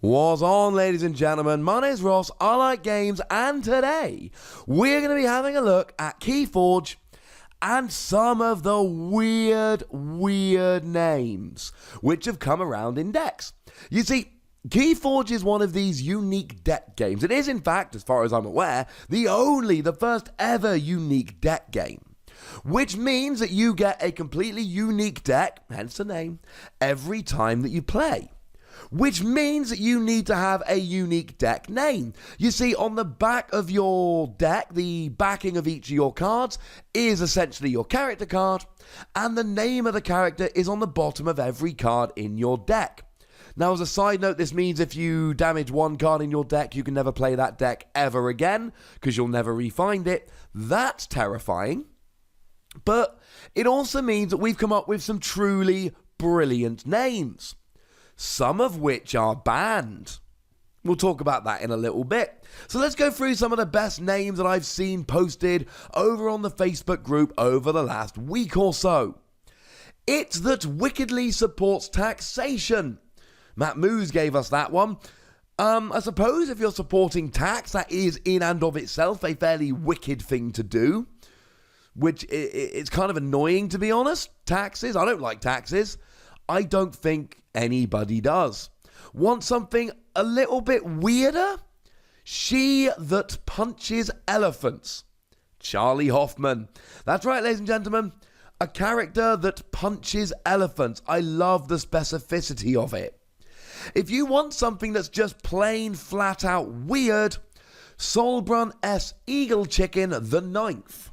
What's on, ladies and gentlemen? My name's Ross, I like games, and today we're going to be having a look at Keyforge and some of the weird names which have come around in decks. You see, Keyforge is one of these unique deck games. It is, in fact, as far as I'm aware, the first ever unique deck game. Which means that you get a completely unique deck, hence the name, every time that you play. Which means that you need to have a unique deck name. You see, on the back of your deck, the backing of each of your cards is essentially your character card, and the name of the character is on the bottom of every card in your deck. Now, as a side note, this means if you damage one card in your deck, you can never play that deck ever again, because you'll never re-find it. That's terrifying. But it also means that we've come up with some truly brilliant names, some of which are banned. We'll talk about that in a little bit. So let's go through some of the best names that I've seen posted over on the Facebook group over the last week or so. It's that wickedly supports taxation. Matt Moose gave us that one. I suppose if you're supporting tax, that is in and of itself a fairly wicked thing to do. Which it's kind of annoying, to be honest. Taxes, I don't like taxes. I don't think anybody does. Want something a little bit weirder? She that punches elephants. Charlie Hoffman. That's right, ladies and gentlemen. A character that punches elephants. I love the specificity of it. If you want something that's just plain flat out weird, Solbrun S. Eagle Chicken the 9th.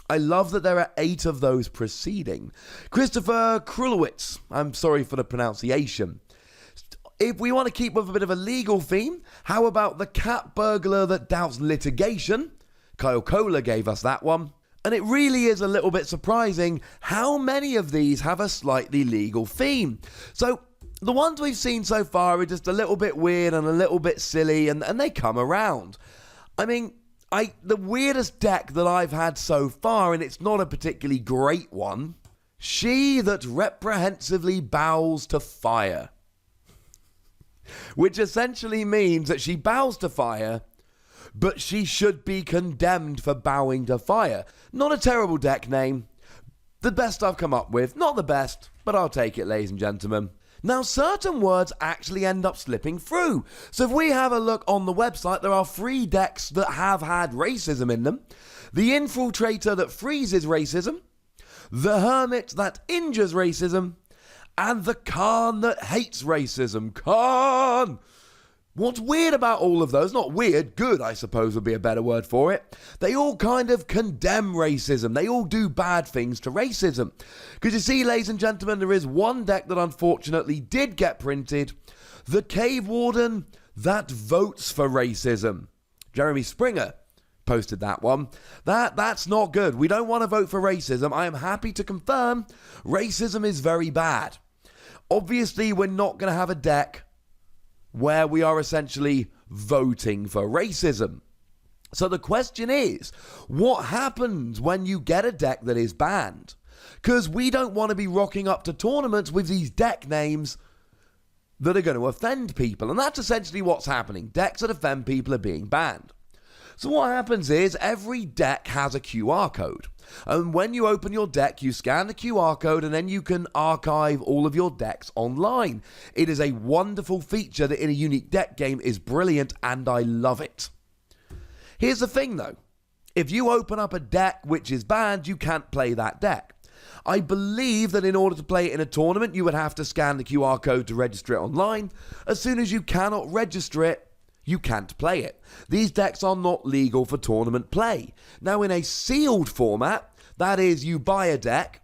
I love that there are 8 of those preceding. Christopher Krulowitz. I'm sorry for the pronunciation. If we want to keep with a bit of a legal theme, how about the cat burglar that doubts litigation? Kyle Kohler gave us that one. And it really is a little bit surprising how many of these have a slightly legal theme. So the ones we've seen so far are just a little bit weird and a little bit silly, and they come around. I mean, the weirdest deck that I've had so far, and it's not a particularly great one, she that reprehensively bows to fire. Which essentially means that she bows to fire, but she should be condemned for bowing to fire. Not a terrible deck name. The best I've come up with. Not the best, but I'll take it, ladies and gentlemen. Now, certain words actually end up slipping through. So if we have a look on the website, there are 3 decks that have had racism in them. The Infiltrator that freezes racism, the Hermit that injures racism, and the Khan that hates racism. Khan! What's weird about all of those, not weird, good I suppose would be a better word for it, they all kind of condemn racism. They all do bad things to racism. Because you see, ladies and gentlemen, there is one deck that unfortunately did get printed, the Cave Warden that votes for racism. Jeremy Springer posted that one. That's not good. We don't want to vote for racism. I am happy to confirm racism is very bad. Obviously, we're not going to have a deck where we are essentially voting for racism. So the question is, what happens when you get a deck that is banned? Because we don't want to be rocking up to tournaments with these deck names that are going to offend people. And that's essentially what's happening. Decks that offend people are being banned. So what happens is every deck has a QR code. And when you open your deck, you scan the QR code and then you can archive all of your decks online. It is a wonderful feature that in a unique deck game is brilliant, and I love it. Here's the thing though. If you open up a deck which is banned, you can't play that deck. I believe that in order to play it in a tournament, you would have to scan the QR code to register it online. As soon as you cannot register it, you can't play it. These decks are not legal for tournament play. Now, in a sealed format, that is, you buy a deck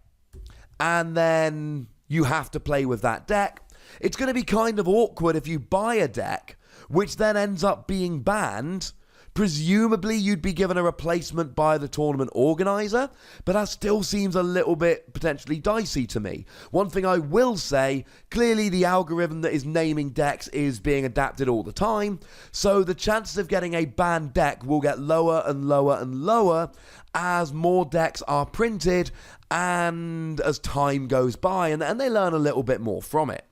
and then you have to play with that deck. It's going to be kind of awkward if you buy a deck which then ends up being banned. Presumably, you'd be given a replacement by the tournament organizer, but that still seems a little bit potentially dicey to me. One thing I will say, clearly the algorithm that is naming decks is being adapted all the time, so the chances of getting a banned deck will get lower and lower and lower as more decks are printed and as time goes by, and they learn a little bit more from it.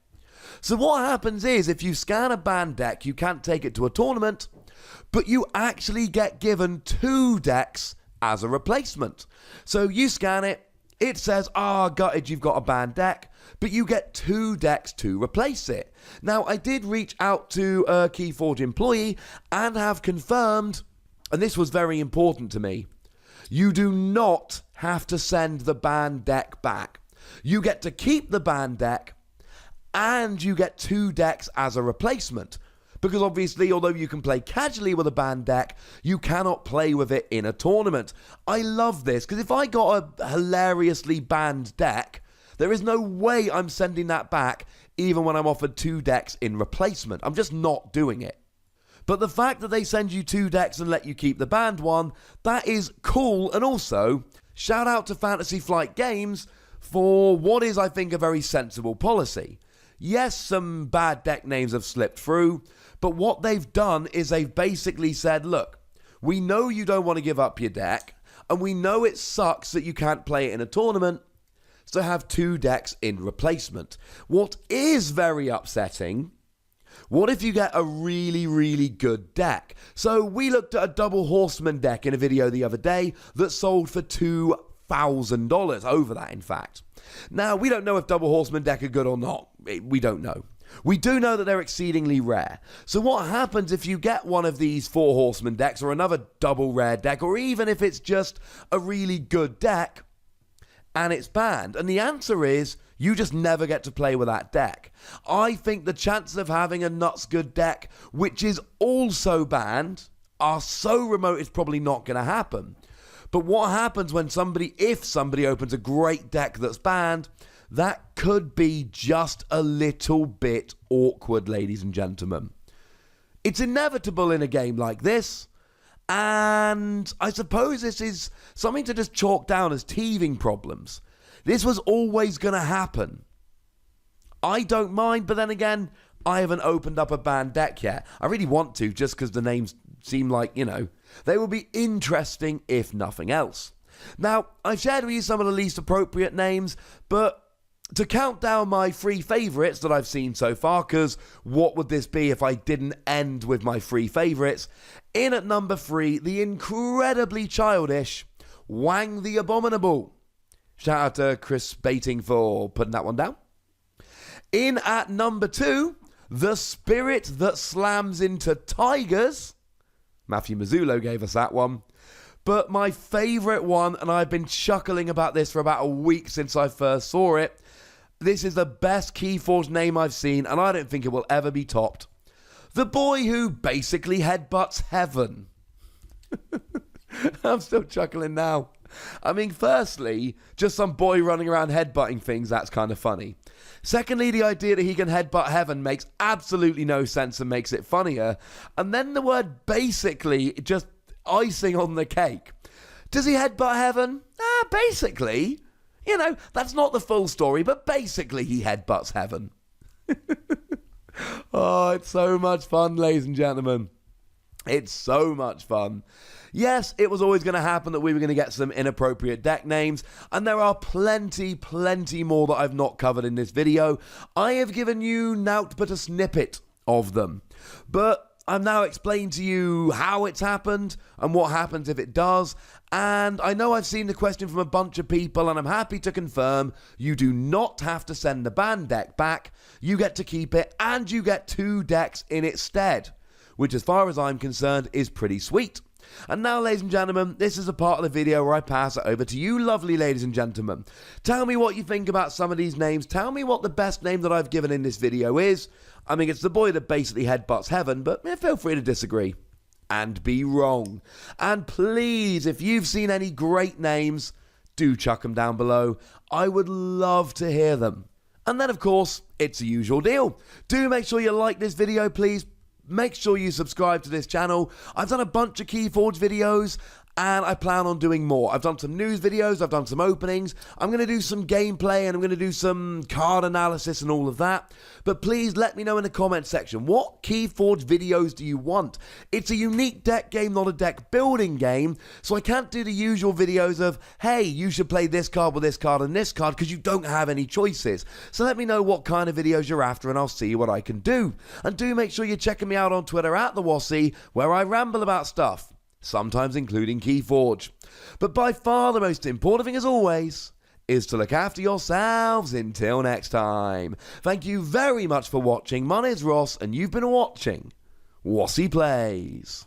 So what happens is, if you scan a banned deck, you can't take it to a tournament, but you actually get given 2 decks as a replacement. So you scan it, it says, gutted, you've got a banned deck, but you get 2 decks to replace it. Now, I did reach out to a Keyforge employee and have confirmed, and this was very important to me, you do not have to send the banned deck back. You get to keep the banned deck, and you get 2 decks as a replacement. Because obviously, although you can play casually with a banned deck, you cannot play with it in a tournament. I love this, because if I got a hilariously banned deck, there is no way I'm sending that back, even when I'm offered 2 decks in replacement. I'm just not doing it. But the fact that they send you 2 decks and let you keep the banned one, that is cool. And also, shout out to Fantasy Flight Games for what is, I think, a very sensible policy. Yes, some bad deck names have slipped through, but what they've done is they've basically said, look, we know you don't want to give up your deck, and we know it sucks that you can't play it in a tournament, so have 2 decks in replacement. What is very upsetting, what if you get a really, really good deck? So we looked at a double Horseman deck in a video the other day that sold for $2,000, over that in fact. Now, we don't know if double Horseman deck are good or not. We don't know. We do know that they're exceedingly rare. So what happens if you get one of these 4 Horseman decks or another double rare deck, or even if it's just a really good deck and it's banned? And the answer is, you just never get to play with that deck. I think the chances of having a nuts good deck, which is also banned, are so remote it's probably not going to happen. But what happens when if somebody opens a great deck that's banned, that could be just a little bit awkward, ladies and gentlemen. It's inevitable in a game like this, and I suppose this is something to just chalk down as teething problems. This was always going to happen. I don't mind, but then again, I haven't opened up a banned deck yet. I really want to, just because the names seem like, they will be interesting if nothing else. Now, I've shared with you some of the least appropriate names, but to count down my 3 favourites that I've seen so far, because what would this be if I didn't end with my 3 favourites? In at number 3, the incredibly childish Wang the Abominable. Shout out to Chris Baiting for putting that one down. In at number 2, the Spirit That Slams Into Tigers. Matthew Mazzulo gave us that one. But my favourite one, and I've been chuckling about this for about a week since I first saw it, this is the best Keyforge name I've seen, and I don't think it will ever be topped. The boy who basically headbutts heaven. I'm still chuckling now. I mean, firstly, just some boy running around headbutting things, that's kind of funny. Secondly, the idea that he can headbutt heaven makes absolutely no sense and makes it funnier. And then the word basically, just icing on the cake. Does he headbutt heaven? Basically. That's not the full story, but basically he headbutts heaven. Oh, it's so much fun, ladies and gentlemen. It's so much fun. Yes, it was always going to happen that we were going to get some inappropriate deck names, and there are plenty more that I've not covered in this video. I have given you naught but a snippet of them, but I've now explained to you how it's happened and what happens if it does, and I know I've seen the question from a bunch of people, and I'm happy to confirm you do not have to send the banned deck back. You get to keep it, and you get 2 decks in its stead, which as far as I'm concerned is pretty sweet. And now, ladies and gentlemen, this is a part of the video where I pass it over to you lovely ladies and gentlemen. Tell me what you think about some of these names. Tell me what the best name that I've given in this video is. I mean, it's the boy that basically headbutts heaven, but feel free to disagree and be wrong. And please, if you've seen any great names, do chuck them down below. I would love to hear them. And then, of course, it's the usual deal. Do make sure you like this video, please. Make sure you subscribe to this channel. I've done a bunch of Keyforge videos, and I plan on doing more. I've done some news videos, I've done some openings, I'm going to do some gameplay, and I'm going to do some card analysis and all of that. But please let me know in the comment section, what Keyforge videos do you want? It's a unique deck game, not a deck building game, so I can't do the usual videos of, hey, you should play this card with this card and this card, because you don't have any choices. So let me know what kind of videos you're after, and I'll see what I can do. And do make sure you're checking me out on Twitter at the Wossy, where I ramble about stuff, sometimes including Keyforge. But by far the most important thing, as always, is to look after yourselves. Until next time. Thank you very much for watching. My name's Ross, and you've been watching Wossy Plays.